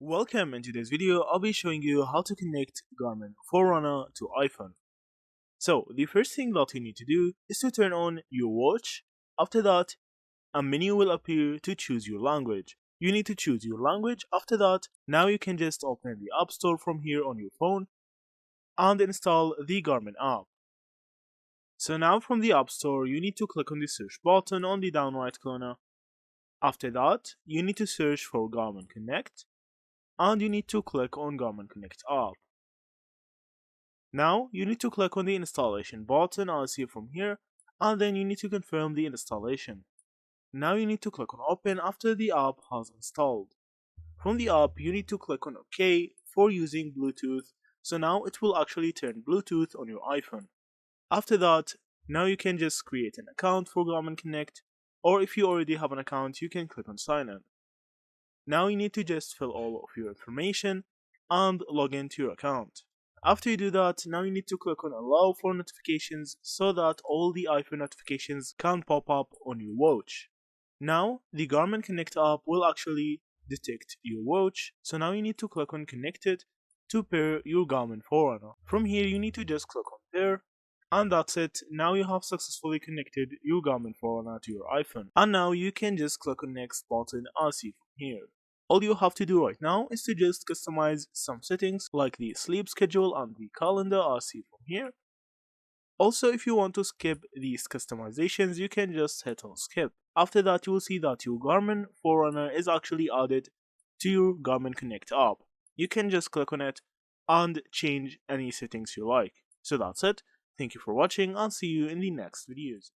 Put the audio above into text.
Welcome. In today's video, I'll be showing you how to connect Garmin Forerunner to iPhone. So, the first thing that you need to do is to turn on your watch. After that, a menu will appear to choose your language. You need to choose your language. After that, now you can just open the App Store from here on your phone and install the Garmin app. So now from the App Store, you need to click on the search button on the down right corner. After that, you need to search for Garmin Connect, and you need to click on Garmin Connect app. Now you need to click on the installation button as you from here, and then you need to confirm the installation. Now you need to click on open after the app has installed. From the app you need to click on OK for using Bluetooth, so now it will actually turn Bluetooth on your iPhone. After that, now you can just create an account for Garmin Connect, or if you already have an account you can click on sign in. Now you need to just fill all of your information and log into your account. After you do that, now you need to click on allow for notifications so that all the iPhone notifications can pop up on your watch. Now the Garmin Connect app will actually detect your watch, so now you need to click on connected to pair your Garmin Forerunner. From here you need to just click on pair, and that's it. Now you have successfully connected your Garmin Forerunner to your iPhone, and now you can just click on next button as you from here. All you have to do right now is to just customize some settings like the sleep schedule and the calendar as seen from here. Also, if you want to skip these customizations, you can just hit on skip. After that, you will see that your Garmin Forerunner is actually added to your Garmin Connect app. You can just click on it and change any settings you like. So that's it. Thank you for watching and see you in the next videos.